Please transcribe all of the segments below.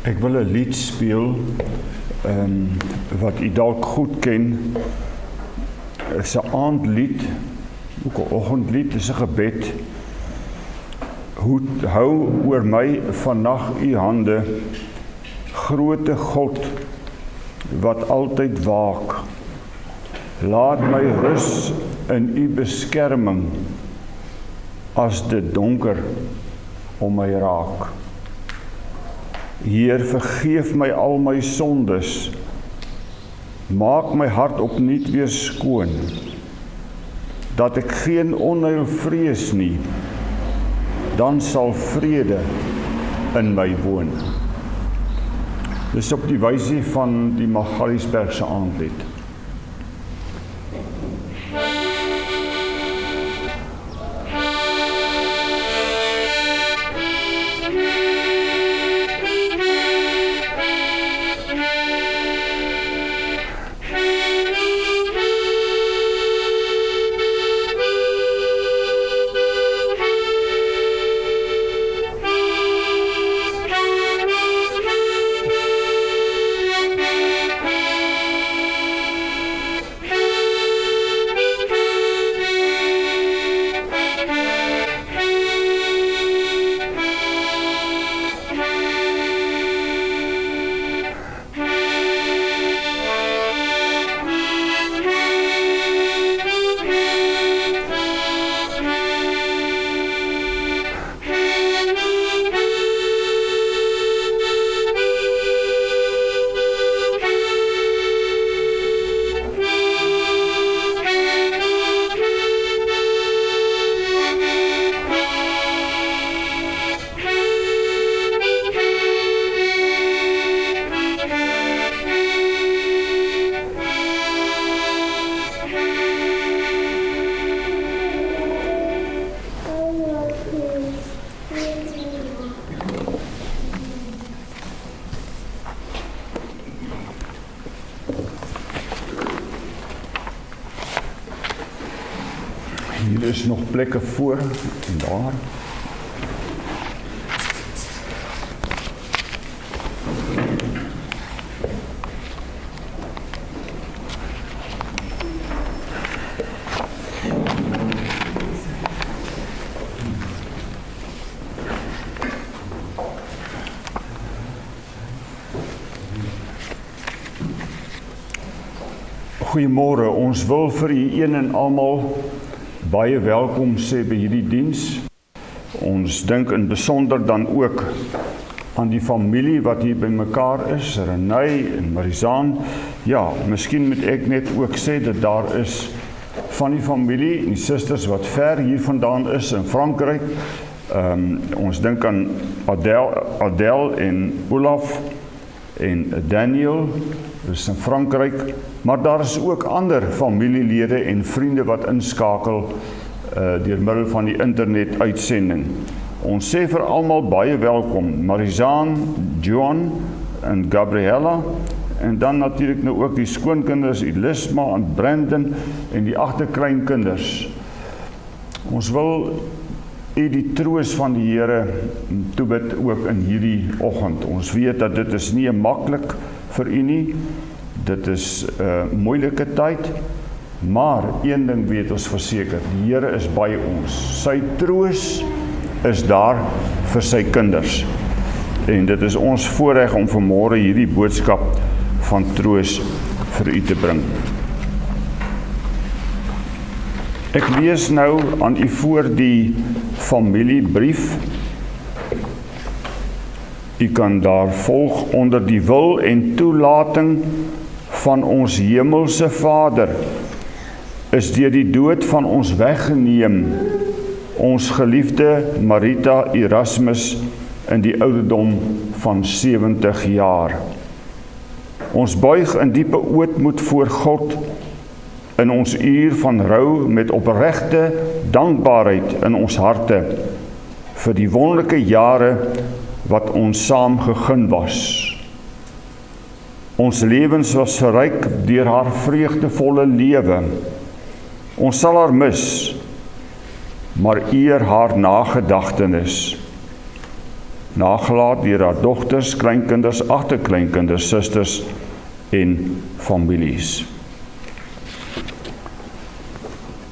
Ek wil 'n lied speel wat u dalk goed ken. Dit is 'n aandlied, ook 'n oggendlied, dis 'n gebed. Hou oor my vannag u hande, groote God wat altyd waak. Laat my rus in u beskerming as dit donker om my raak. Heer, vergeef my al my sondes, maak my hart opnuut weer skoon, dat ek geen onheil vrees nie, dan sal vrede in my woon. Dis op die wysie van die Magaliesbergse aandlied. Hier is nog plekke voor en daar. Goeiemôre, ons wil vir u een en almal baie welkom sê by hierdie diens. Ons dink in besonder dan ook aan die familie wat hier by mekaar is, Renay en Marizaan. Ja, miskien moet ek net ook sê dat daar is van die familie en die susters wat ver hier vandaan is in Frankryk. Ons dink aan Adele en Olaf en Daniel, dis in Frankryk, maar daar is ook ander familielede en vriende wat inskakel deur middel van die internet uitsending. Ons sê vir almal baie welkom, Marizaan, Joan en Gabriella, en dan natuurlik nou ook die skoonkinders, Elisma en Brandon en die agterkleinkinders. Ons wil u die troos van die Here toebid ook in hierdie oggend. Ons weet dat dit is nie maklik vir u nie. Dit is 'n moeilike tyd, maar een ding weet ons verseker, die Here is by ons. Sy troos is daar vir sy kinders. En dit is ons voorreg om vanmôre hierdie boodskap van troos vir u te bring. Ek lees nou aan u voor die familiebrief. U kan daar volg onder die wil en toelating van ons hemelse Vader is deur die dood van ons weggeneem, ons geliefde Marita Erasmus in die ouderdom van 70 jaar. Ons buig in diepe ootmoed voor God in ons uur van rou met opregte dankbaarheid in ons harte vir die wonderlike jare wat ons saam gegeen was. Ons lewens was verryk deur haar vreugdevolle lewe. Ons sal haar mis, maar eer haar nagedagtenis. nagelaat deur haar dogters, kleinkinders, agterkleinkinders, susters en families.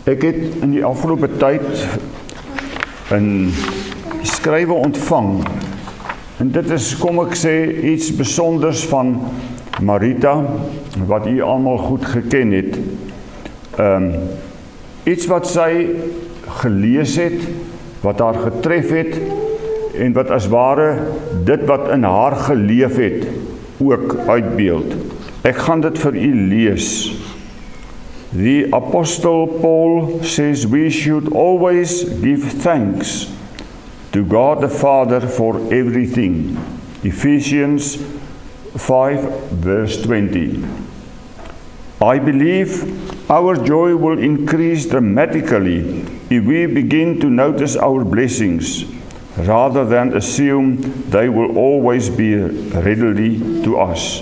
Ek het in die afgelope tyd 'n skrywe ontvang, en dit is, kom ek sê, iets besonders van Marita, wat u almal goed geken het. Iets wat sy gelees het, wat haar getref het, en wat as ware dit wat in haar geleef het, ook uitbeeld. Ek gaan dit vir u lees. The Apostle Paul says we should always give thanks to God the Father for everything. Ephesians 5 verse 20. I believe our joy will increase dramatically if we begin to notice our blessings, rather than assume they will always be readily to us.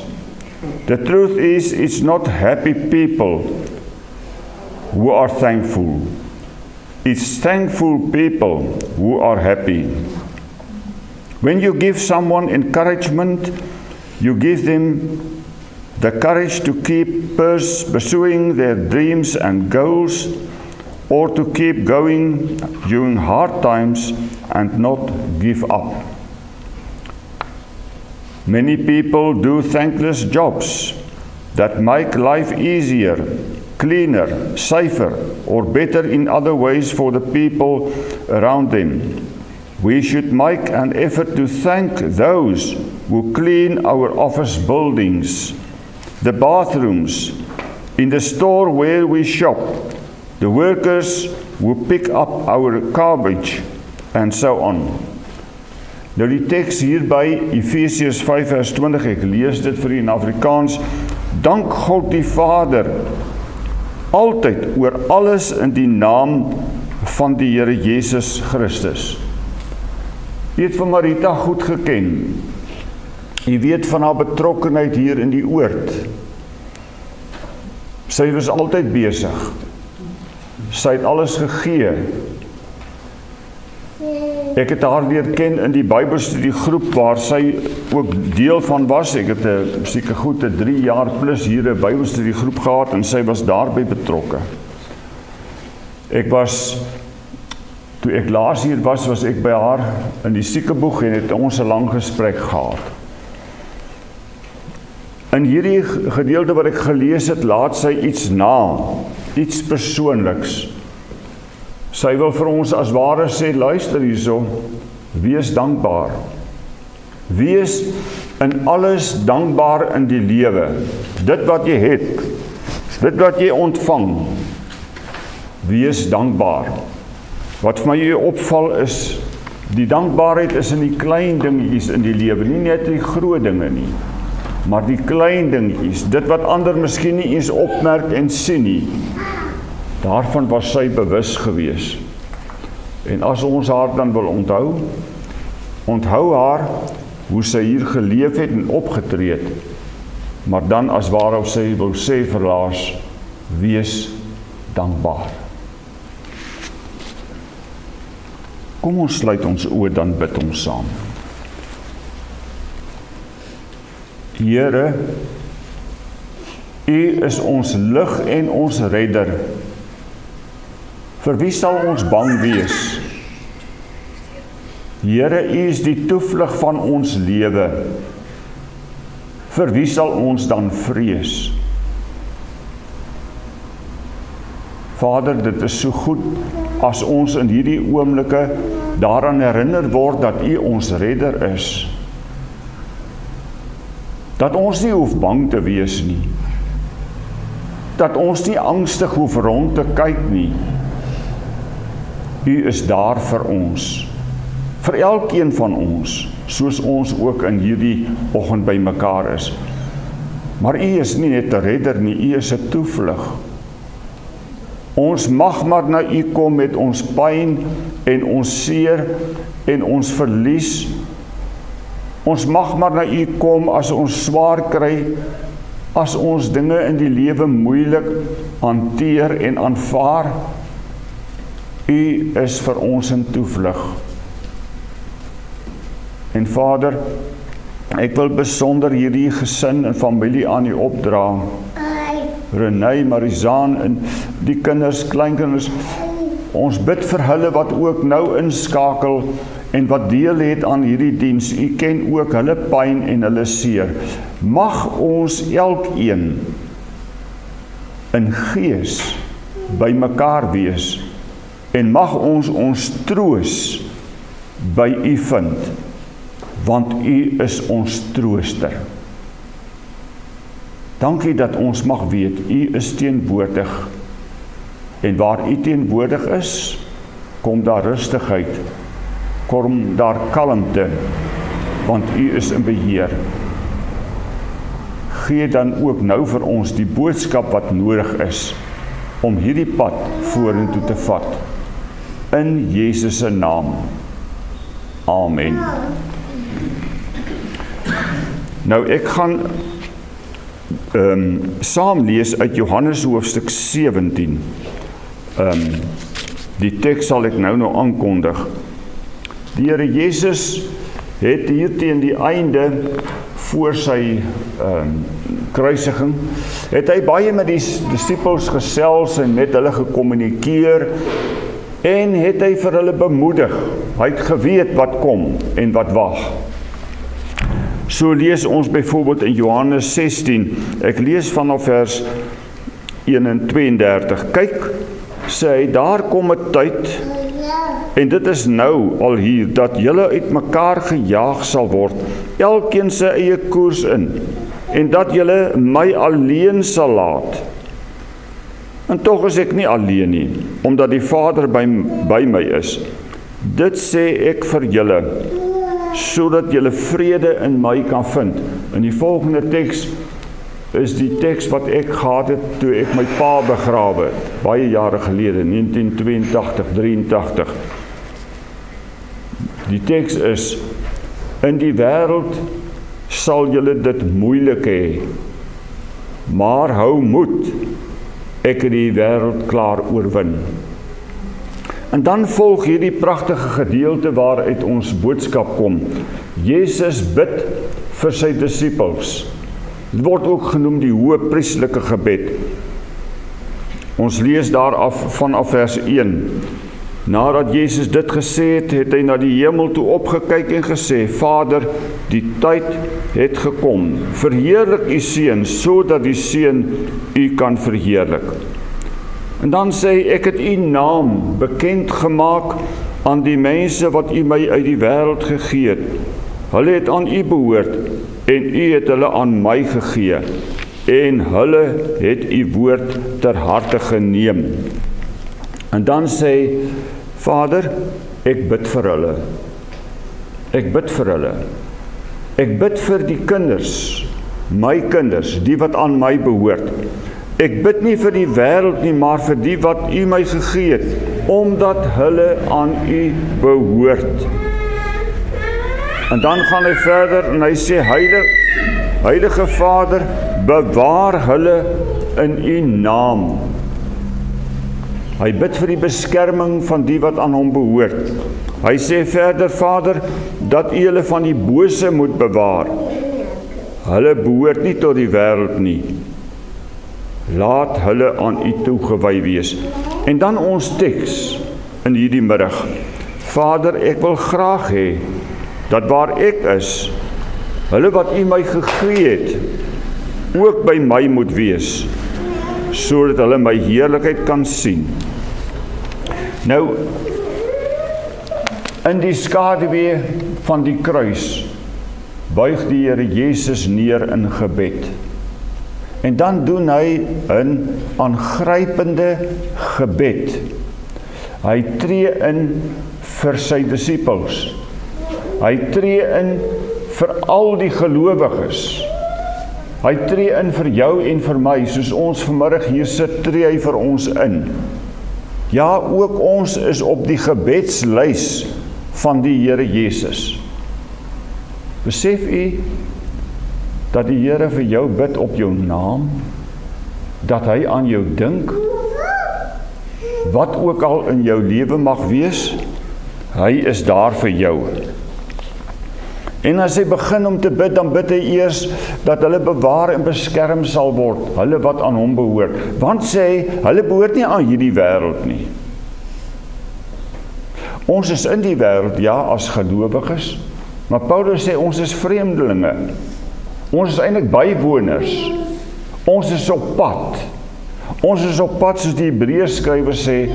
The truth is, it's not happy people who are thankful. It's thankful people who are happy. When you give someone encouragement, you give them the courage to keep pursuing their dreams and goals, or to keep going during hard times and not give up. Many people do thankless jobs that make life easier, cleaner, safer, or better in other ways for the people around them. We should make an effort to thank those who clean our office buildings, the bathrooms, in the store where we shop, the workers who pick up our garbage, and so on. Nou die teks hier by Efesiërs 5 vers 20, ek lees dit vir u in Afrikaans. Dank God die Vader, altyd oor alles in die naam van die Here Jesus Christus. U het van Marita goed geken. U weet van haar betrokkenheid hier in die oord. Sy was altyd besig. Sy het alles gegee. Ek het haar leer ken in die Bybelstudiegroep waar sy ook deel van was. Ek het seker goed 3 jaar plus hier 'n Bybelstudiegroep gehad en sy was daarbey betrokke. Toe ek laas hier was ek by haar in die siekeboeg en het ons 'n lang gesprek gehad. In hierdie gedeelte wat ek gelees het, laat sy iets na, iets persoonliks. Sy wil vir ons as ware sê, luister hierso, wees dankbaar. Wees in alles dankbaar in die lewe. Dit wat jy het, dit wat jy ontvang, wees dankbaar. Wat vir my opval is, die dankbaarheid is in die klein dingetjies in die lewe, nie net die groot dinge nie, maar die klein dingetjies, dit wat ander miskien nie eens opmerk en sien nie. Daarvan was sy bewus gewees. En as ons haar dan wil onthou haar hoe sy hier geleef het en opgetree het, maar dan as waarop sy wil sê verlaas, wees dankbaar. Kom ons sluit ons oë, dan bid ons saam. Here, U is ons lig en ons redder. Vir wie sal ons bang wees? Here, U is die toevlug van ons lewe. Vir wie sal ons dan vrees? Vader, dit is so goed as ons in hierdie oomblikke daaraan herinner word dat U ons redder is. Dat ons nie hoef bang te wees nie. Dat ons nie angstig hoef rond te kyk nie. U is daar vir ons. Vir elkeen van ons, soos ons ook in hierdie oggend by mekaar is. Maar U is nie net 'n redder nie, U is 'n toevlug. Ons mag maar na U kom met ons pyn en ons seer en ons verlies. Ons mag maar na U kom as ons swaar kry, as ons dinge in die lewe moeilik hanteer en aanvaar. U is vir ons 'n toevlug. En Vader, ek wil besonder hierdie gesin en familie aan U opdra. Renée, Marizaan en die kinders, kleinkinders. Ons bid vir hulle wat ook nou inskakel en wat deel het aan hierdie diens. U ken ook hulle pyn en hulle seer. Mag ons elkeen in gees by mekaar wees en mag ons troos by U vind, want U is ons trooster. Dankie dat ons mag weet, U is teenwoordig, en waar U teenwoordig is, kom daar rustigheid, kom daar kalmte, want U is in beheer. Gee dan ook nou vir ons die boodskap wat nodig is, om hierdie pad vorentoe te vat. In Jesus se naam. Amen. Nou ek gaan saam lees uit Johannes hoofstuk 17. Die teks sal ek nou aankondig. Die Here Jesus het hier teen die einde voor sy kruisiging, het hy baie met die disippels gesels en met hulle gekommunikeer en het hy vir hulle bemoedig. Hy het geweet wat kom en wat wag. So lees ons byvoorbeeld in Johannes 16, ek lees vanaf vers 1 en 32. Kyk, sê hy, daar kom 'n tyd, en dit is nou al hier, dat julle uit mekaar gejaag sal word, elkeen sy eie koers in, en dat julle my alleen sal laat. En tog is ek nie alleen nie, omdat die Vader by my is. Dit sê ek vir julle, sodat julle vrede in my kan vind. In die volgende teks is die teks wat ek gehad het toe ek my pa begrawe het, baie jare gelede, 1982, 83. Die teks is, in die wêreld sal julle dit moeilik hê, maar hou moed, ek het die wêreld klaar oorwin. En dan volg hierdie pragtige gedeelte waaruit ons boodskap kom. Jesus bid vir sy disippels. Dit word ook genoem die hoë priesterlike gebed. Ons lees vanaf vers 1. Nadat Jesus dit gesê het, het hy na die hemel toe opgekyk en gesê, Vader, die tyd het gekom. Verheerlik U Seun, sodat die Seun U kan verheerlik. En dan sê hy, ek het U naam bekend gemaak aan die mense wat U my uit die wêreld gegee het. Hulle het aan U behoort en U het hulle aan my gegee. En hulle het U woord ter harte geneem. En dan sê hy, Vader, ek bid vir hulle. Ek bid vir hulle. Ek bid vir die kinders, my kinders, die wat aan my behoort. Ek bid nie vir die wêreld nie, maar vir die wat U my gegee het, omdat hulle aan U behoort. En dan gaan hy verder en hy sê, Heilige Vader, bewaar hulle in U naam. Hy bid vir die beskerming van die wat aan hom behoort. Hy sê verder, Vader, dat U hulle van die bose moet bewaar. Hulle behoort nie tot die wêreld nie. Laat hulle aan U toegewy wees. En dan ons teks in hierdie middag. Vader, ek wil graag hê dat waar ek is, hulle wat U my gegee het, ook by my moet wees, sodat hulle my heerlikheid kan sien. Nou, in die skaduwee van die kruis, buig die Here Jesus neer in gebed. En dan doen hy 'n aangrypende gebed. Hy tree in vir sy disippels. Hy tree in vir al die gelowiges. Hy tree in vir jou en vir my, soos ons vanmiddag hier sit, tree hy vir ons in. Ja, ook ons is op die gebedslys van die Here Jesus. Besef u dat die Here vir jou bid op jou naam, dat hy aan jou dink, wat ook al in jou lewe mag wees, hy is daar vir jou. En as hy begin om te bid, dan bid hy eers dat hulle bewaar en beskerm sal word, hulle wat aan hom behoort. Want sê hy, hulle behoort nie aan hierdie wêreld nie. Ons is in die wêreld, ja, as gelowiges, maar Paulus sê ons is vreemdelinge. Ons is eintlik bywoners. Ons is op pad. Ons is op pad, soos die Hebreërs skrywer sê,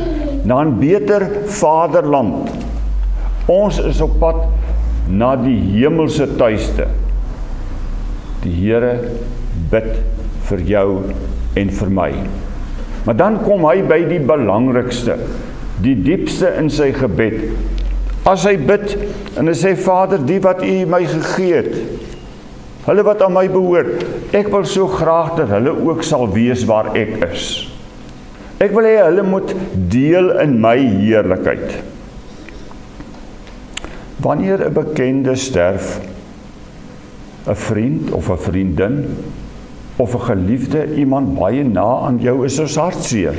na 'n beter vaderland. Ons is op pad na die hemelse tuiste. Die Here bid vir jou en vir my. Maar dan kom hy by die belangrikste, die diepste in sy gebed. As hy bid en hy sê, Vader, die wat U my gegee het, hulle wat aan my behoort, ek wil so graag dat hulle ook sal wees waar ek is. Ek wil hê hulle moet deel in my heerlikheid. Wanneer 'n bekende sterf, 'n vriend of 'n vriendin of 'n geliefde, iemand baie na aan jou, is ons hartseer.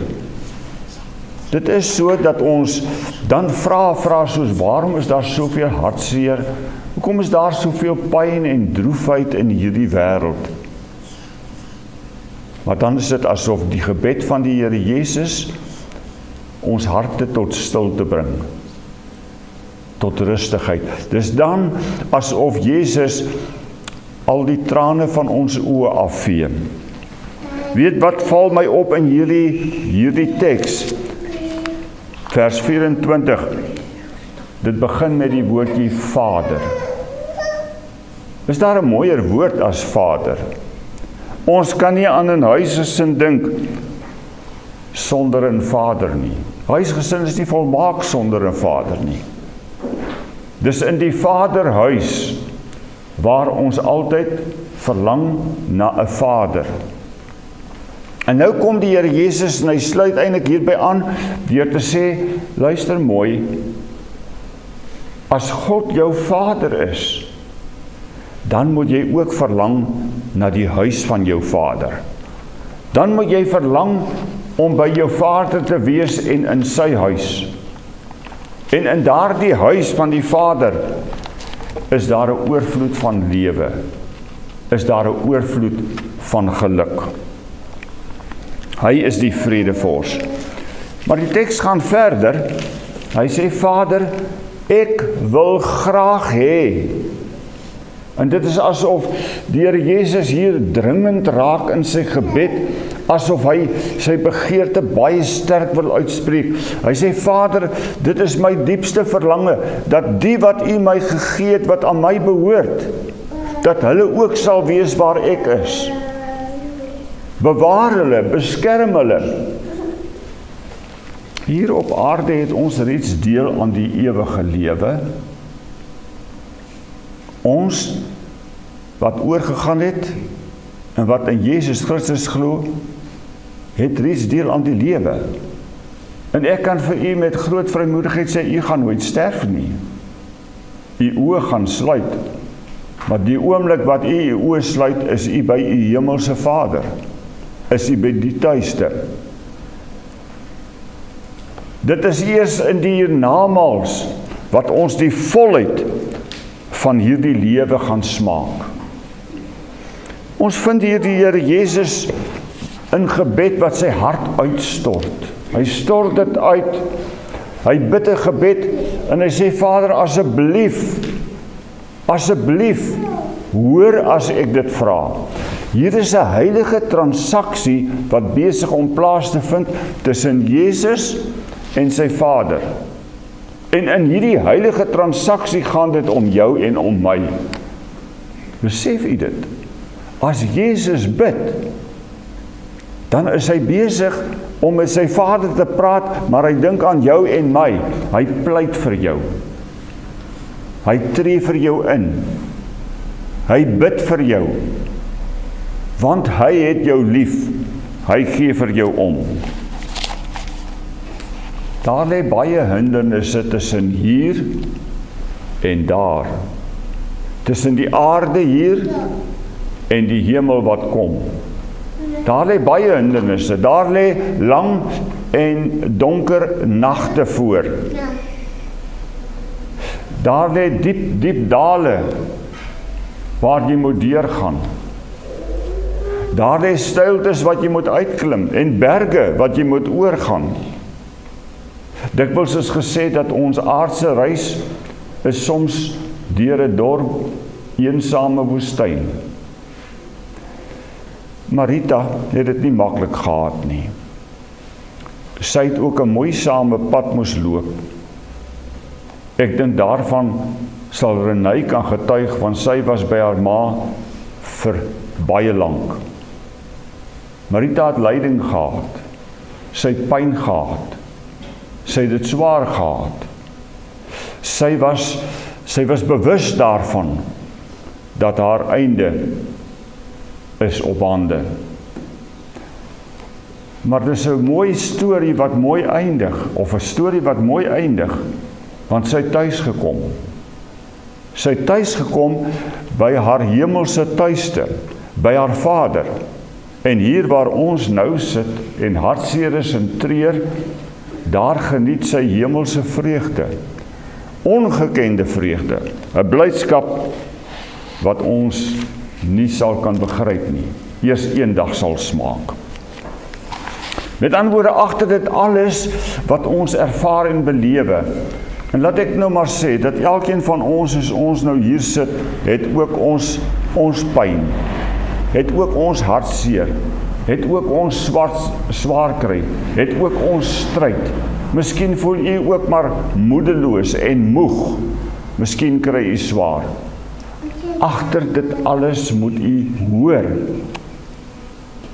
Dit is so dat ons dan vra soos, waarom is daar soveel hartseer? Hoekom is daar soveel pyn en droefheid in hierdie wêreld? Maar dan is dit asof die gebed van die Here Jesus ons harte tot stilte bring, tot rustigheid. Dis dan asof Jesus al die trane van ons oë afvee. Weet wat val my op in hierdie teks? Vers 24. Dit begin met die woordjie Vader. Is daar 'n mooier woord as Vader? Ons kan nie aan 'n huisgesin dink sonder 'n vader nie. Huisgesin is nie volmaak sonder 'n vader nie. Dis in die vaderhuis waar ons altyd verlang na 'n vader. En nou kom die Here Jesus en hy sluit eintlik hierby aan deur te sê, luister mooi, as God jou vader is, dan moet jy ook verlang na die huis van jou vader. Dan moet jy verlang om by jou vader te wees en in sy huis. En in daardie huis van die Vader is daar 'n oorvloed van lewe. Is daar 'n oorvloed van geluk. Hy is die vredevors. Maar die teks gaan verder. Hy sê, Vader, ek wil graag hê. En dit is asof die Here Jesus hier dringend raak in sy gebed, asof hy sy begeerte baie sterk wil uitspreek. Hy sê, Vader, dit is my diepste verlange, dat die wat U my gegee het, wat aan my behoort, dat hulle ook sal wees waar ek is. Bewaar hulle, beskerm hulle. Hier op aarde het ons reeds deel aan die ewige lewe. Ons wat oorgegaan het en wat in Jesus Christus glo, het reeds deel aan die lewe. En ek kan vir u met groot vrymoedigheid sê, u gaan nooit sterf nie. U oë gaan sluit. Maar die oomblik wat u oë sluit, is u by u hemelse Vader. Is u by die tuiste. Dit is eers in die hiernamaals wat ons die volheid van hierdie lewe gaan smaak. Ons vind hier die Here Jesus in gebed wat sy hart uitstort. Hy stort dit uit. Hy bid 'n gebed en hy sê, Vader, asseblief, hoor as ek dit vra. Hier is 'n heilige transaksie wat besig om plaas te vind tussen Jesus en sy Vader. En in hierdie heilige transaksie gaan dit om jou en om my. Besef u dit? As Jesus bid, dan is hy besig om met sy Vader te praat, maar hy dink aan jou en my. Hy pleit vir jou. Hy tree vir jou in. Hy bid vir jou. Want hy het jou lief. Hy gee vir jou om. Daar lê baie hindernisse tussen hier en daar. Tussen die aarde hier en die hemel wat kom. Daar lê baie hindernisse. Daar lê lang en donker nagte voor. Daar lê diep dale waar jy moet deurgaan. Daar is steiltes wat jy moet uitklim en berge wat jy moet oorgaan. Dikwels is gesê dat ons aardse reis is soms deur 'n dorp, eensame woestyn. Marita het dit nie maklik gehad nie. Sy het ook 'n moeisame pad moes loop. Ek dink daarvan sal Renée kan getuig, want sy was by haar ma vir baie lank. Marita het lyding gehad. Sy het pyn gehad. Sy het dit swaar gehad. Sy was bewus daarvan dat haar einde is op hande. Maar dit is 'n mooi storie wat mooi eindig, of 'n storie wat mooi eindig, want sy het tuis gekom. Sy het tuis gekom by haar hemelse tuiste, by haar Vader. En hier waar ons nou sit en hartseer is en treur, daar geniet sy hemelse vreugde. Ongekende vreugde, 'n blydskap wat ons nie sal kan begryp nie, eers eendag sal smaak. Met ander woorde, agter dit alles wat ons ervaar en belewe, en laat ek nou maar sê, dat elkeen van ons, as ons nou hier sit, het ook ons pyn, het ook ons hartseer, het ook ons swaar kry, het ook ons stryd. Miskien voel u ook maar moedeloos en moeg, miskien kry u swaar. Agter dit alles moet u hoor,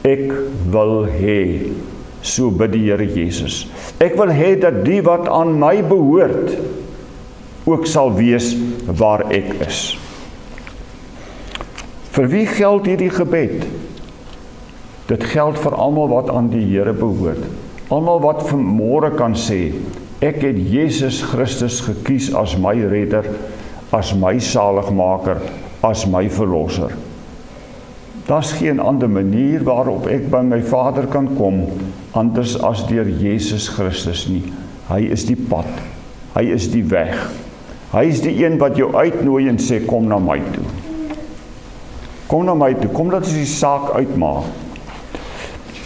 ek wil hê, so bid die Here Jesus, ek wil hê dat die wat aan my behoort, ook sal wees waar ek is. Vir wie geld hierdie gebed? Dit geld vir almal wat aan die Here behoort. Almal wat vanmôre kan sê, ek het Jesus Christus gekies as my redder, as my saligmaker, as my verlosser. Daar's geen ander manier waarop ek by my Vader kan kom, anders as deur Jesus Christus nie. Hy is die pad, hy is die weg, hy is die een wat jou uitnooi en sê, kom na my toe. Kom na my toe, kom dat ons die saak uitmaak.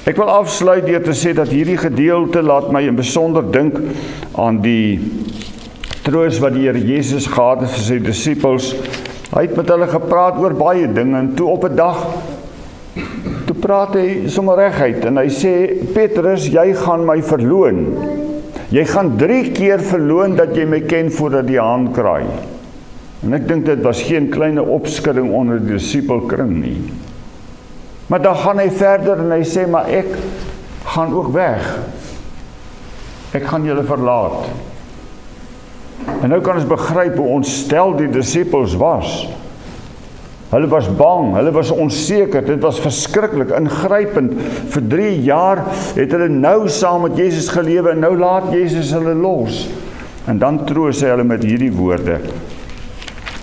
Ek wil afsluit deur te sê dat hierdie gedeelte laat my in besonder dink aan die troos wat die Here Jesus gehad het vir sy disippels. Hy het met hulle gepraat oor baie dinge, en toe op 'n dag, toe praat hy sommer reguit, en hy sê, Petrus, jy gaan my verloon. Jy gaan 3 keer verloon dat jy my ken voordat die haan kraai. En ek dink dit was geen kleine opskudding onder die disipelkring nie. Maar dan gaan hy verder en hy sê, maar ek gaan ook weg. Ek gaan julle verlaat. En nou kan ons begryp hoe ontstel die disippels was. Hulle was bang, hulle was onseker, dit was verskriklik, ingrypend. Vir 3 jaar het hulle nou saam met Jesus gelewe, en nou laat Jesus hulle los. En dan troos hy hulle met hierdie woorde,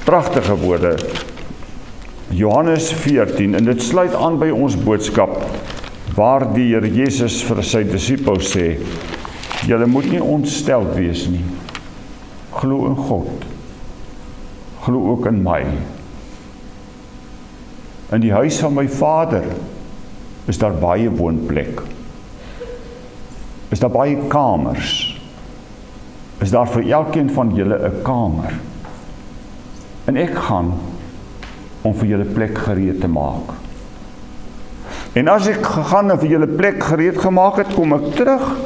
pragtige woorde, Johannes 14, en dit sluit aan by ons boodskap, waar die Here Jesus vir sy disippels sê, julle moet nie ontsteld wees nie, glo in God, glo ook in my. In die huis van my Vader is daar baie woonplek, is daar baie kamers, is daar vir elkeen van julle 'n kamer, en ek gaan om vir julle plek gereed te maak. En as ek gegaan en vir julle plek gereed gemaak het, kom ek terug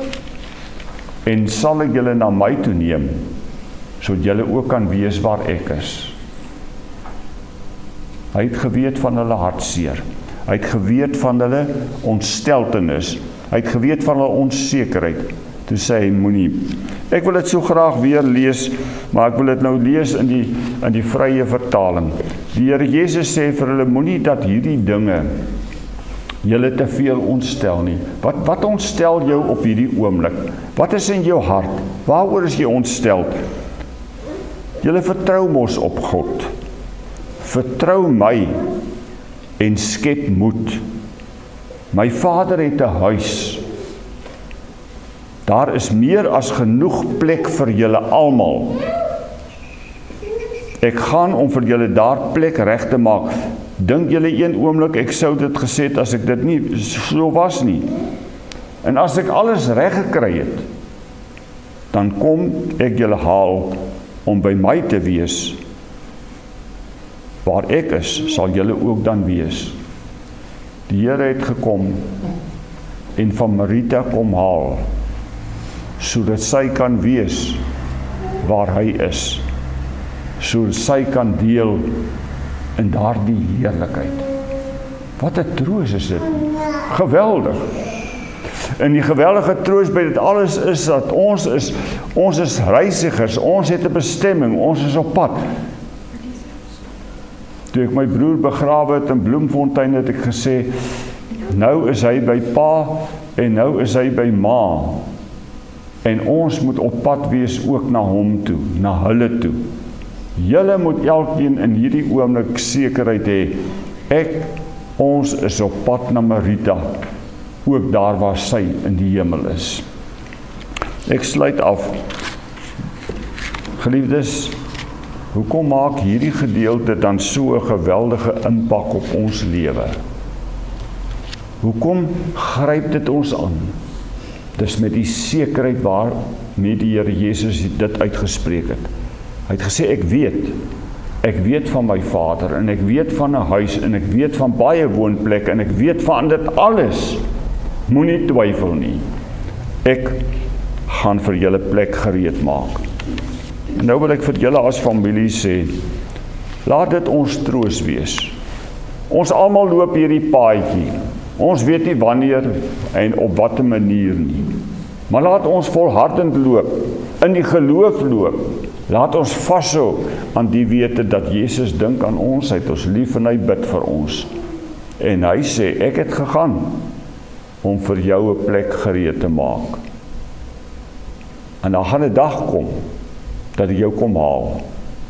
en sal ek julle na my toe neem, sodat julle ook kan wees waar ek is. Hy het geweet van hulle hartseer, hy het geweet van hulle ontsteltenis, hy het geweet van hulle onsekerheid. Toe sê hy, moenie. Ek wil dit so graag weer lees, maar ek wil dit nou lees in die vrye vertaling. Die Here Jesus sê vir hulle, moenie dat hierdie dinge julle te veel ontstel nie. Wat ontstel jou op hierdie oomblik? Wat is in jou hart? Waaroor is jy ontstel? Julle vertrou mos op God. Vertrou my en skep moed. My Vader het 'n huis. Daar is meer as genoeg plek vir julle almal. Ek gaan om vir julle daar plek reg te maak. Dink julle een oomblik ek sou dit gesê het as ek dit nie so was nie. En as ek alles reg gekry het, dan kom ek julle haal om by my te wees. Waar ek is, sal julle ook dan wees. Die Here het gekom en van Marita kom haal, sodat sy kan wees waar hy is, sodat sy kan deel in daardie heerlikheid. Wat 'n troos is dit? Geweldig. En die geweldige troos by dit alles is dat ons is reisigers, ons het 'n bestemming, ons is op pad. Toe ek my broer begrawe het in Bloemfontein, het ek gesê, nou is hy by pa en nou is hy by ma. En ons moet op pad wees ook na hom toe, na hulle toe. Julle moet elkeen in hierdie oomblik sekerheid hê, ons is op pad na Marita, ook daar waar sy in die hemel is. Ek sluit af. Geliefdes, hoekom maak hierdie gedeelte dan so 'n geweldige impak op ons lewe? Hoekom gryp dit ons aan? Dis met die sekerheid waarmee die Here Jesus dit uitgespreek het. Hy het gesê, ek weet van my Vader, en ek weet van 'n huis, en ek weet van baie woonplekke, en ek weet van dit alles. Moenie twyfel nie. Ek gaan vir julle plek gereed maak. En nou wil ek vir julle as familie sê, laat dit ons troos wees. Ons almal loop hierdie paadjie. Ons weet nie wanneer en op watter manier nie. Maar laat ons volhardend loop, in die geloof loop. Laat ons vashou aan die wete dat Jesus dink aan ons, hy het ons lief en hy bid vir ons. En hy sê, ek het gegaan om vir jou 'n plek gereed te maak. En dan gaan 'n dag kom dat ek jou kom haal,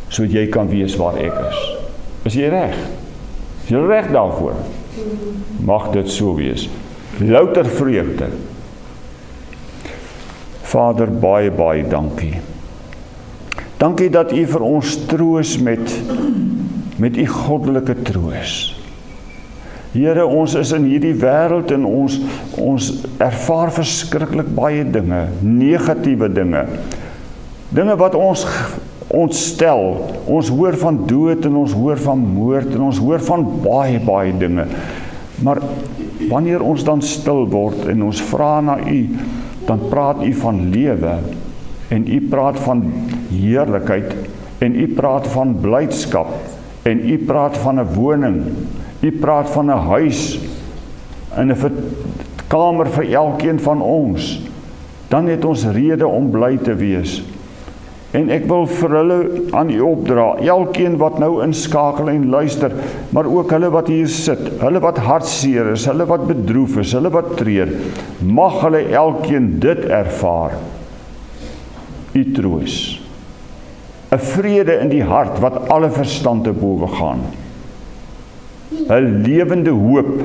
sodat jy kan wees waar ek is. Is jy reg? Is jy reg daarvoor? Mag dit so wees. Louter vreugde. Vader, baie, baie dankie. Dankie dat U vir ons troos met U goddelike troos. Here, ons is in hierdie wêreld en ons ervaar verskriklik baie dinge, negatiewe dinge. Dinge wat ons ontstel. Ons hoor van dood en ons hoor van moord en ons hoor van baie, baie dinge. Maar wanneer ons dan stil word en ons vra na U, dan praat U van lewe en U praat van heerlikheid en U praat van blydskap en U praat van 'n woning. U praat van 'n huis en 'n kamer vir elkeen van ons. Dan het ons rede om bly te wees. En ek wil vir hulle aan U opdra, elkeen wat nou inskakel en luister, maar ook hulle wat hier sit, hulle wat hartseer is, hulle wat bedroef is, hulle wat treur, mag hulle elkeen dit ervaar. U troos. 'n vrede in die hart wat alle verstand te bowe gaan. 'n lewende hoop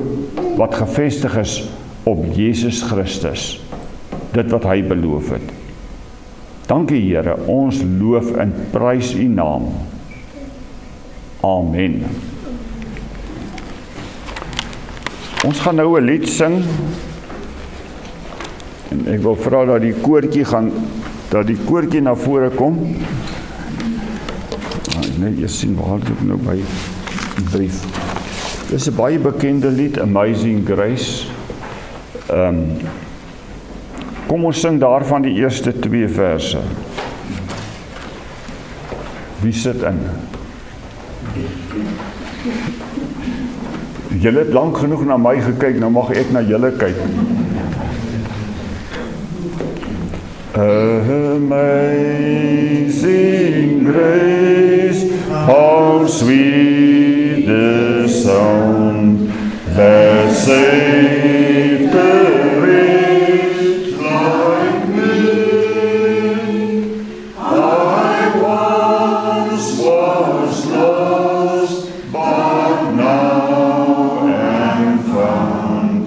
wat gefestig is op Jesus Christus. Dit wat hy beloof het. Dankie Here, ons loof en prys U naam. Amen. Ons gaan nou 'n lied sing. En ek wil vra dat die koortjie na vore kom. Net eers sien waar ek nou by die brief. Dis 'n baie bekende lied, Amazing Grace. Kom ons sing daarvan die eerste 2 verse. Wie sit in? Julle het lank genoeg na my gekyk, nou mag ek na julle kyk. Amazing grace, how sweet the sound that saved a wretch like me. I once was lost, but now am found.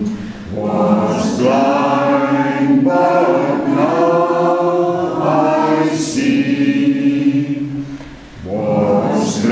Was blind, but now I see. Was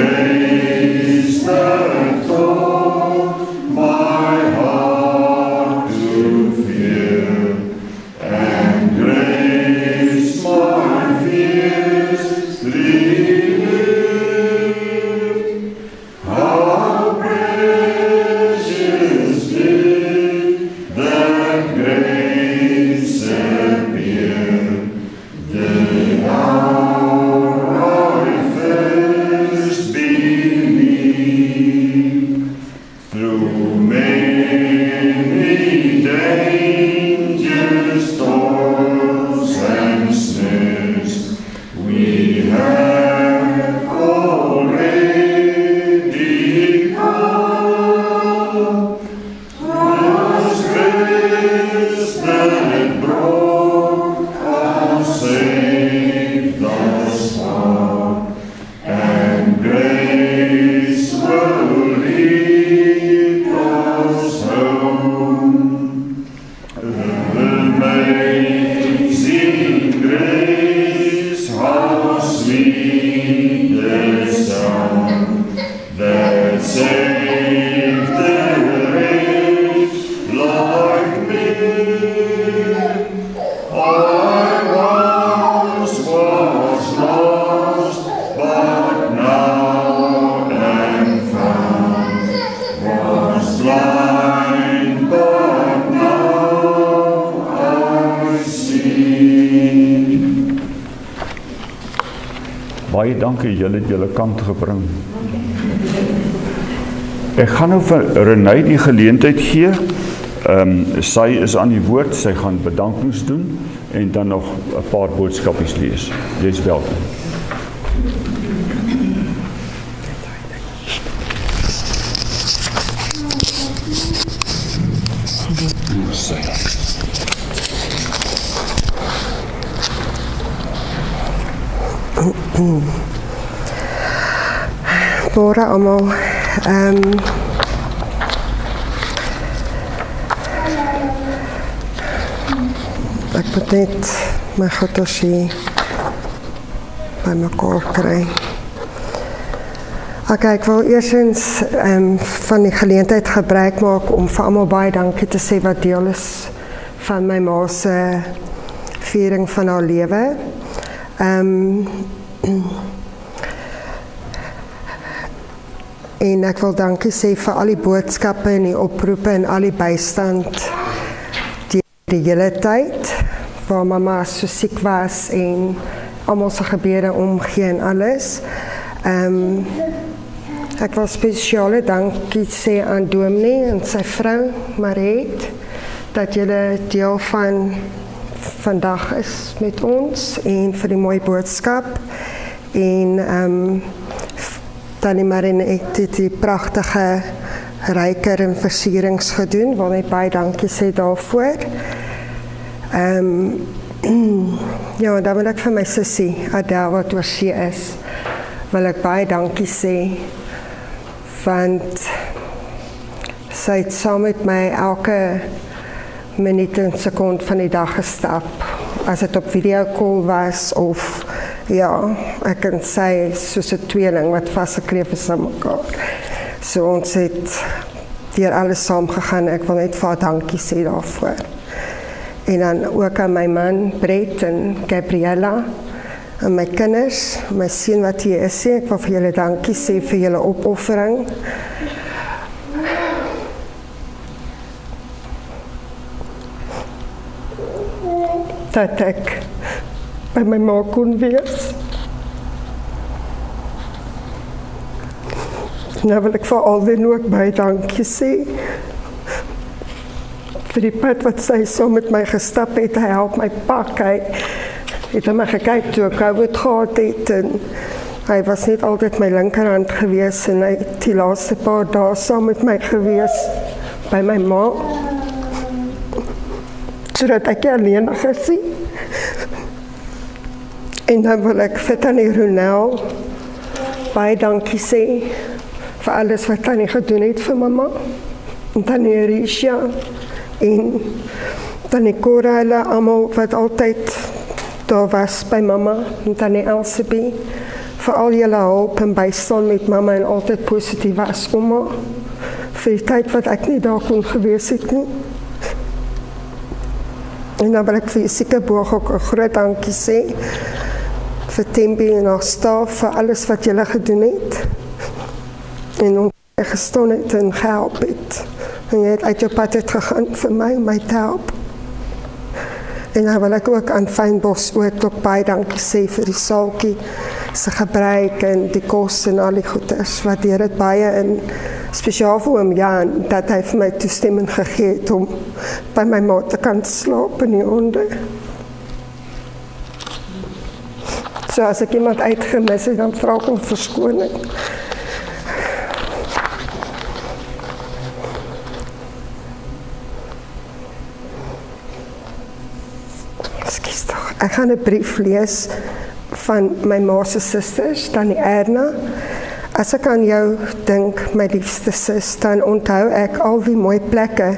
storms and snares we have already come. 'Twas grace that brought us safe thus far, and grace will lead us home. Amazing grace, how sweet the sound that saved a wretch like me. I once was lost, but now am found. Was blind, but now I see. Baie dankie, julle het julle kant gebring. Ek gaan nou vir Renée die geleentheid gee. Sy is aan die woord, sy gaan bedankings doen en dan nog 'n paar boodskapies lees. Jy is welkom. Môre almal. Ek moet net my goeders hier by mekaar kry. Ek wil eerstens van die geleentheid gebruik maak om vir almal baie dankie te sê wat deel is van my ma se viering van haar lewe. En ek wil dankie sê vir al die boodskappe en die oproepe en al die bystand die hele tyd waar mamma so siek was en almal se gebede omgee en alles. Ek wil spesiale dankie sê aan Dominee en sy vrou Mariet dat julle deel van vandag is met ons en vir die mooi boodskap en Tannie Marinette het die pragtige ryker en versierings gedoen, wil net baie dankie sê daarvoor. Ja, dan wil ek vir my sussie Adele wat oor see is, wil ek baie dankie sê, want sy het saam met my elke minuut en sekond van die dag gestap, as dit op video call was of ja, ek en sy soos 'n tweeling wat vasgekleef is aan mekaar. So ons het deur alles saam gegaan, ek wil net vir haar dankie sê daarvoor. En dan ook aan my man Brett en Gabriella en my kinders, my seun wat hier is, ek wil vir julle dankie sê vir julle opoffering. Dat ek by my ma kon wees. Nou wil ek vir Alden ook baie dankie sê vir die pad wat sy saam met my gestap het. Hy help my pak, hy het my gekyk toe ek COVID gehad het en hy was net altyd my linkerhand gewees en hy het die laaste paar dae saam met my gewees by my ma sodat ek alleen gesien. En dan wil ek vir Tannie Ronel baie dankie sê vir alles wat Tannie gedoen het vir mamma. En Tannie Risha en Tannie Cora, hulle almal wat altyd daar was by mamma. En Tannie Elsabie, vir al julle hulp en bystand met mamma en altyd positief was om haar. Vir die tyd wat ek nie daar kon gewees het nie. En dan wil ek vir Siekeboog ook 'n groot dankie sê vir Tembi en haar staf vir alles wat julle gedoen het en ons gestaan het en gehelp het en jy het uit jou pad het gegaan vir my te help. En dan wil ek ook aan Fynbos ook baie dankie sê vir die saaltjie se gebruik en die kos en al die goeders, waardeer dit baie en spesiaal vir oom Jan, dat hy vir my toestemming gegee het om by my ma te kan slaap in die honde. So as ek iemand uitgemis het, dan vra ek om verskoning. Ekskuus tog. Ek gaan 'n brief lees van my ma se susters, Tannie Erna. As ek aan jou dink, my liefste sis, dan onthou ek al die mooi plekke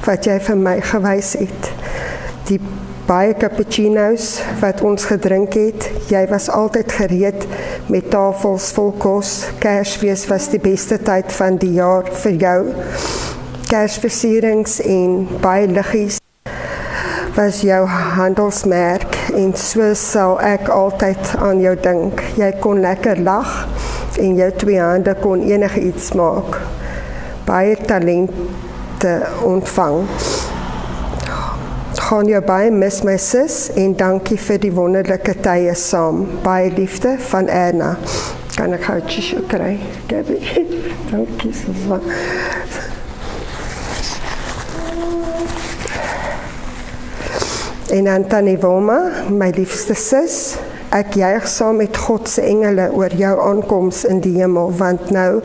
wat jy vir my gewys het. Die baie cappuccino's wat ons gedrink het, jy was altyd gereed met tafels vol kos. Kersfees was die beste tyd van die jaar vir jou. Kersversierings en baie liggies was jou handelsmerk en so sal ek altyd aan jou dink. Jy kon lekker lag en jou 2 hande kon enige iets maak. Baie talente ontvang. Gaan jou baie mis my sis en dankie vir die wonderlike tye saam. Baie liefde van Erna. Kan ek gou tissue kry, Gabby? Dankie Susan. En aan Tannie Wilma, my liefste sis, ek juig saam met God se engele oor jou aankoms in die hemel, want nou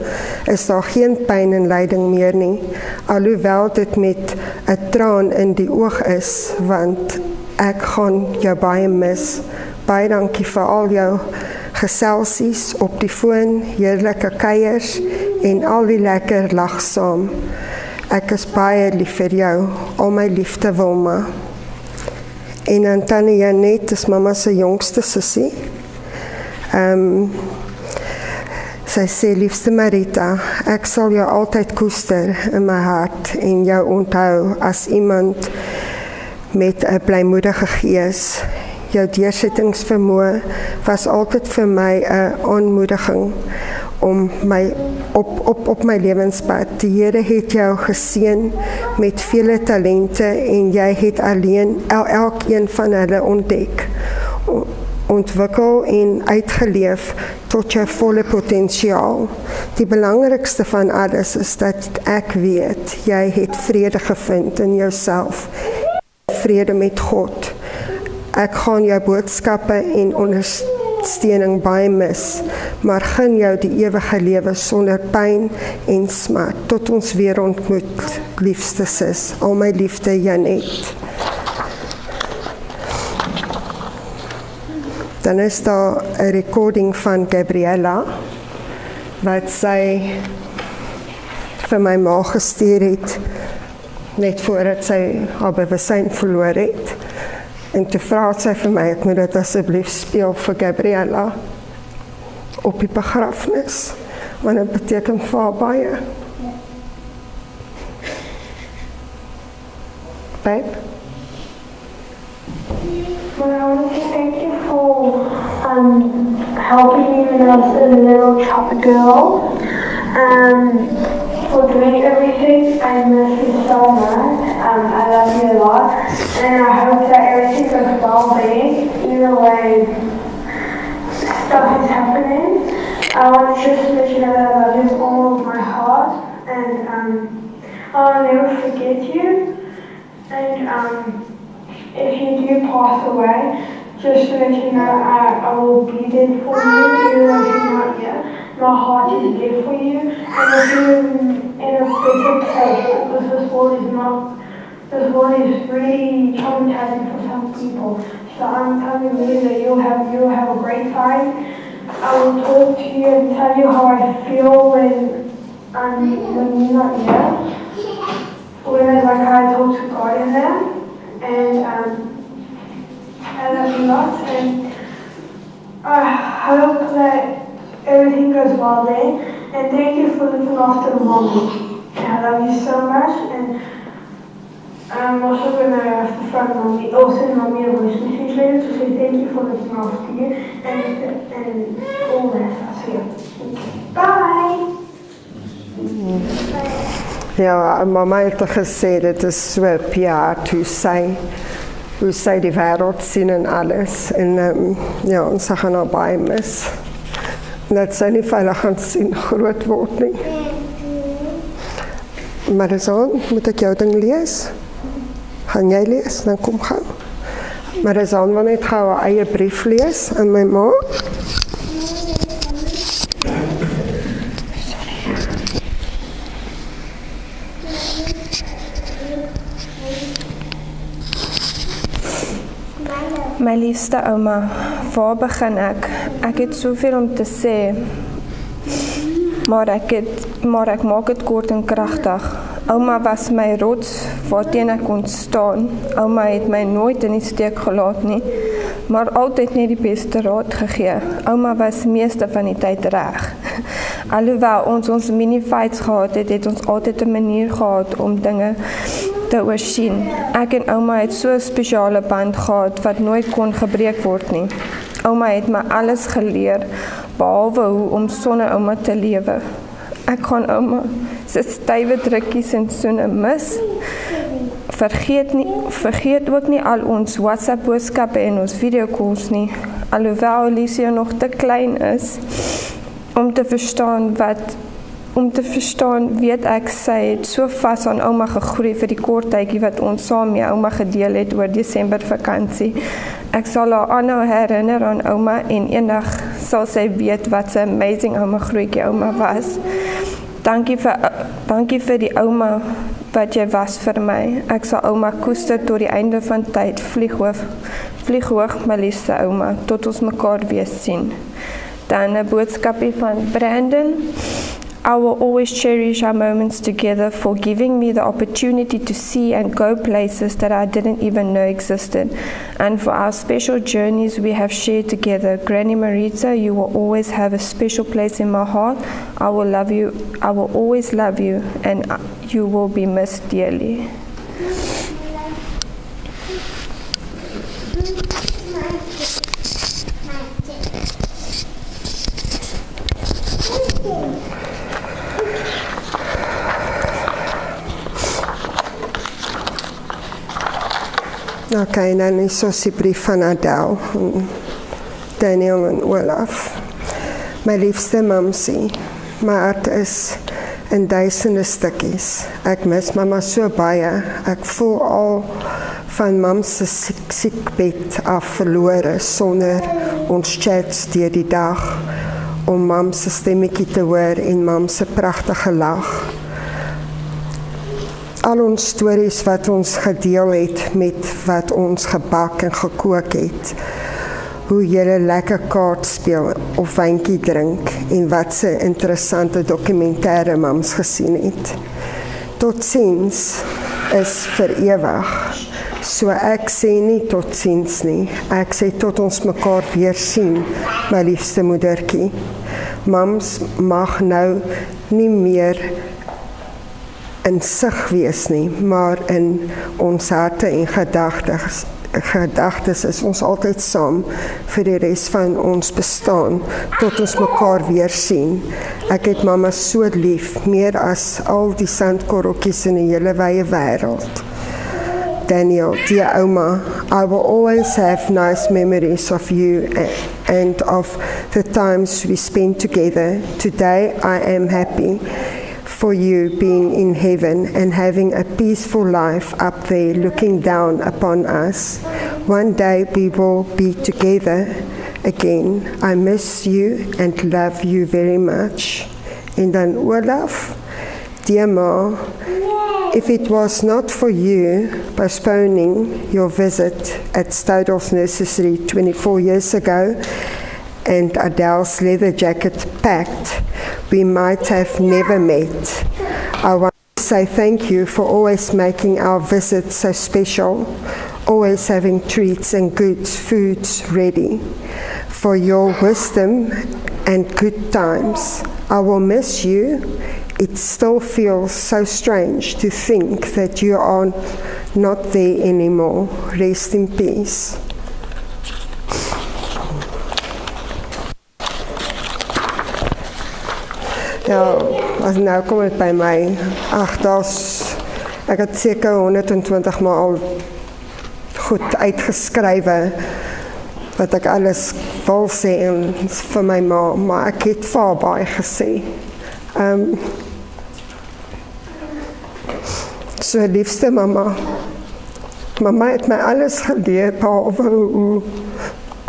is daar geen pyn en lyding meer nie, alhoewel dit met 'n traan in die oog is, want ek gaan jou baie mis. Baie dankie vir al jou geselsies op die foon, heerlike kuiers en al die lekker lag saam. Ek is baie lief vir jou, al my liefde Wilma. En aan Tannie Janet is mamma se jongste sussie. Sy sê, liefste Marita, ek sal jou altyd koester in my hart en jou onthou as iemand met 'n blymoedige gees. Jou deursettingsvermoë was altyd vir my 'n aanmoediging om my op my lewenspad. Die Here het jou geseën met vele talente en jy het alleen elkeen van hulle ontdek, ontwikkel en uitgeleef tot jou volle potensiaal. Die belangrikste van alles is dat ek weet, jy het vrede gevind in jouself, vrede met God. Ek gaan jou boodskappe en ondersteuning baie mis, maar gun jou die ewige lewe sonder pyn en smart, tot ons weer ontmoet, liefste sis, al my liefde Janet. Dan is daar 'n recording van Gabriella, wat sy vir my ma gestuur het, net voordat sy haar bewussein verloor het. En toe vra sy vir my, ek moet dit asseblief speel vir Gabriella op die begrafnis, want dit beteken vir haar baie. Babe? Well, I want to say thank you for helping me when I was a little child girl, for doing everything. I miss you so much. I love you a lot, and I hope that everything goes well there, even when stuff is happening. I want to just let you know that I love you with all of my heart, and I'll never forget you. And if you do pass away, just to let you know, I will be there for you, even though you're not here. My heart is there for you, and if you're in a better place, because this world is really traumatizing for some people. So I'm telling you that you'll have a great time. I will talk to you and tell you how I feel when you're not here. When like I talk to God in them, and I love you lots, and I hope that everything goes well there, and thank you for looking after Mommy. I love you so much, and I'm also going to have to send Mommy a voice message later to say thank you for looking after you, and all that stuff. So bye! Ja, mama het gesê, dit is so Pia, hoe sy die wêreld sien en alles, en ja, ons gaan haar baie mis. Dat sy nie veilig gaan sien groot word nie. Marizaan, moet ek jou ding lees? Gaan jy lees? Dan kom gou. Marizaan wil net gou haar eie brief lees aan my ma. My liefste ouma, waar begin ek? Ek het soveel om te sê, maar ek maak dit kort en kragtig. Ouma was my rots waarteen ek kon staan. Ouma het my nooit in die steek gelaat nie, maar altyd net die beste raad gegee. Ouma was meeste van die tyd reg. Alhoewel ons mini-fights gehad het, het ons altyd 'n manier gehad om dinge te oorsien. Ek en ouma het so 'n spesiale band gehad wat nooit kon gebreek word nie. Ouma het my alles geleer, behalwe hoe om sonder ouma te lewe. Ek gaan ouma se stywe drukkies en soene mis. Vergeet ook nie al ons WhatsApp boodskappe en ons videokalls nie. Alhoewel Alicia nog te klein is om te verstaan, weet ek sy het so vas aan ouma gegroei vir die kort tydjie wat ons saam met ouma gedeel het oor Desember vakansie. Ek sal haar aanhou herinner aan ouma en eendag sal sy weet wat 'n amazing ouma grootjie ouma was. Dankie vir die ouma wat jy was vir my. Ek sal ouma koester tot die einde van tyd. Vlieg hoog, my liefste ouma, tot ons mekaar weer sien. Dan 'n boodskapie van Brandon. I will always cherish our moments together for giving me the opportunity to see and go places that I didn't even know existed, and for our special journeys we have shared together. Granny Marita, you will always have a special place in my heart. I will love you. I will always love you, and you will be missed dearly. Okay, dan is ons die brief van Adele, Daniel en Olaf. My liefste mamsie, my hart is in duisende stukkies. Ek mis mama so baie. Ek voel al van mam se siekbed af verlore sonder ons chats deur die dag om mam se stemmetjie te hoor en mam se pragtige lag. Al ons stories wat ons gedeel het met wat ons gebak en gekook het, hoe julle lekker kaart speel of wyntjie drink en wat se interessante dokumentêre mams gesien het. Totsiens is vir ewig. So ek sê nie totsiens nie, ek sê tot ons mekaar weer sien, my liefste moedertjie. Mams mag nou nie meer in sig wees nie, maar in ons harte en gedagtes is ons altyd saam vir die res van ons bestaan, tot ons mekaar weer sien. Ek het mama so lief, meer as al die sandkorreltjies in die hele wye wêreld. Daniel, dear Oma, I will always have nice memories of you and of the times we spent together. Today I am happy for you being in heaven and having a peaceful life up there looking down upon us. One day we will be together again. I miss you and love you very much. And then Olaf, dear Ma, if it was not for you postponing your visit at Stoudorf's nursery 24 years ago and Adele's leather jacket packed, we might have never met. I want to say thank you for always making our visits so special, always having treats and good foods ready, for your wisdom and good times. I will miss you. It still feels so strange to think that you are not there anymore. Rest in peace. Ja, as nou kom dit by my. Ek het seker 120 maal goed uitgeskrywe wat ek alles wil sê en vir my ma, maar ek het vir baie gesê. So liefste mamma. Mamma het my alles geleer behalwe hoe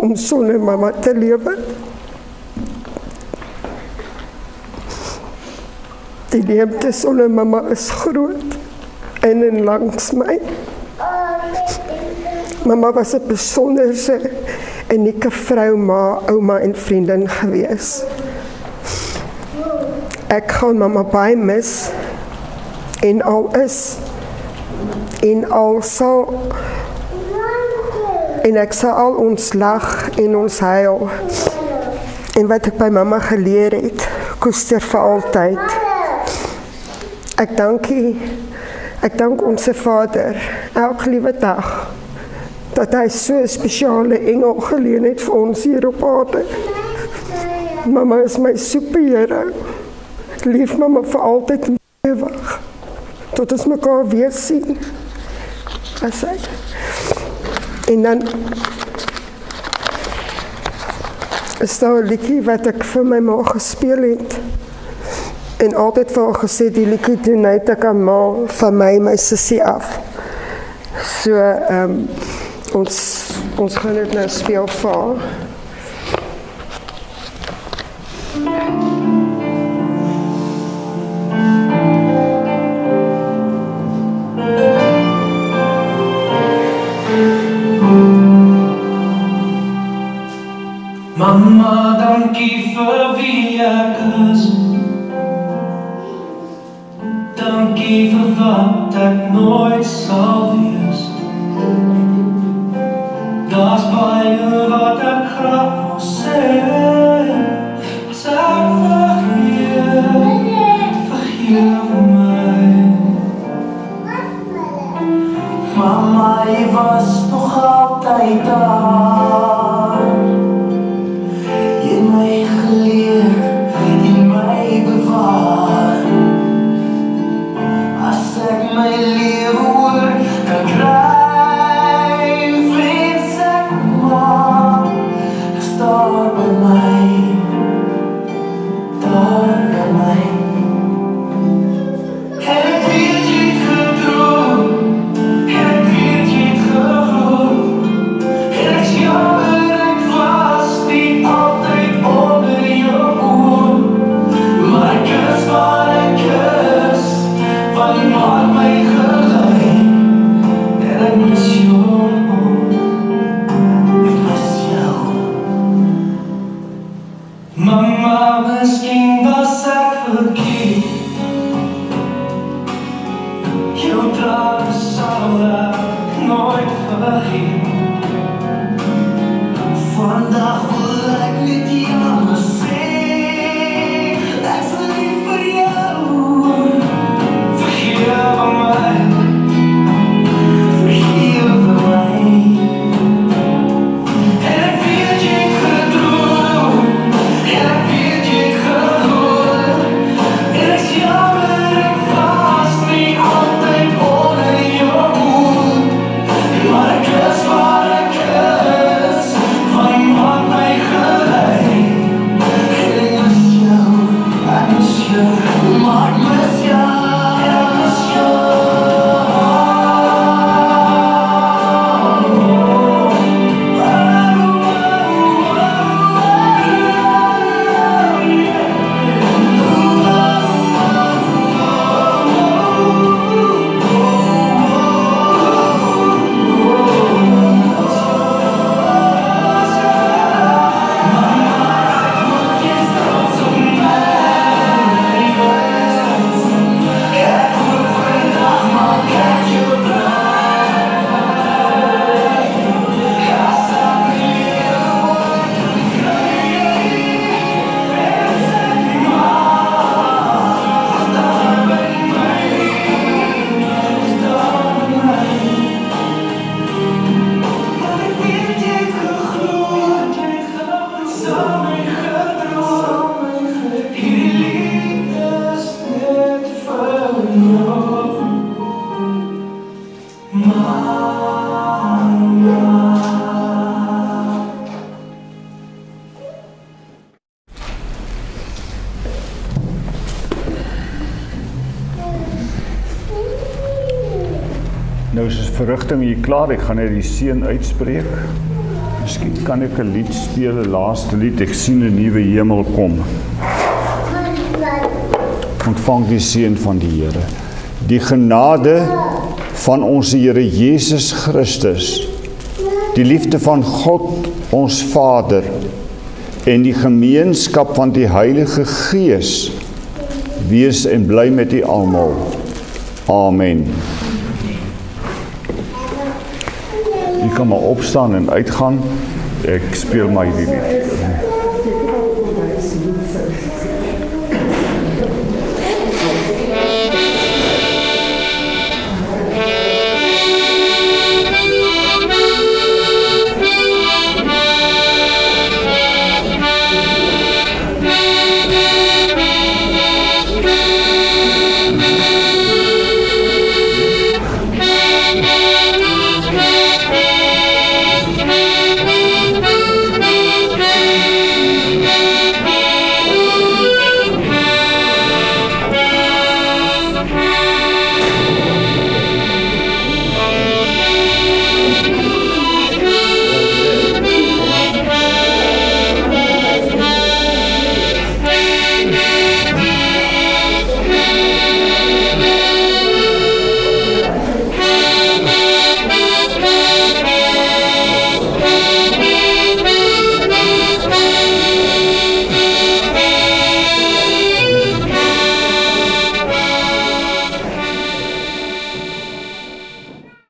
om sonder mamma te lewe. Die leemte sonder mamma is groot en langs my. Mamma was 'n besonderse, unieke vrou, ma, ouma en vriendin gewees. Ek gaan mamma baie mis en al is en al sal en ek sal al ons lag en ons huil en wat ek by mamma geleer het, koester vir altyd. Ek dank ons Vader elke liewe dag dat hy so 'n spesiale engel geleen het vir ons hier op aarde. Mamma is my superheld. Lief mamma vir altyd en ewig. Tot ons mekaar weer sien. As hy. En dan is daar 'n liedjie wat ek vir my ma gespeel het. En altyd vir haar gesê, die liedjie doen net ek aan ma van my sussie af. So, ons gaan dit nou speel vir haar. Mamma, dankie vir wie ek is. Dankie vir wat ek nooit sal wees. Daar's baie wat ek graag wil sê. As ek vergeef my. Mamma, jy was nog altyd daar. Jy my geleer, jy my bewaar. As ek my lewe hoor, dan kryf iets ek maar. Daar by my, daar by my. En ek weet jy het gedroom, en ek weet jy het gegloed. En ek is jammer, ek was nie altyd onder jou oor. Maar ek is waar ek is, want jy maak my gelei. En ek mis jou, ek mis jou. Mamma, miskien was ek verkeerd. Jou trane sal ek nooit vergeet. Vandag wil ek net jammer sê. Ek sal lief vir jou. Vergeef my. Vergeef my. En ek weet jy het gedroom. En ek weet jy het gehoor. En ek is jammer, ek was nie altyd onder jou oor. Maar ek is waar verrigting hier klaar, ek gaan net die seën uitspreek. Miskien kan ek 'n lied speel, 'n laaste lied, ek sien 'n nuwe hemel kom. Ontvang die seën van die Here. Die genade van ons Here Jesus Christus, die liefde van God ons Vader en die gemeenskap van die Heilige Gees wees en bly met u almal. Amen. U kan maar opstaan en uitgaan. Ek speel my hierdie lied.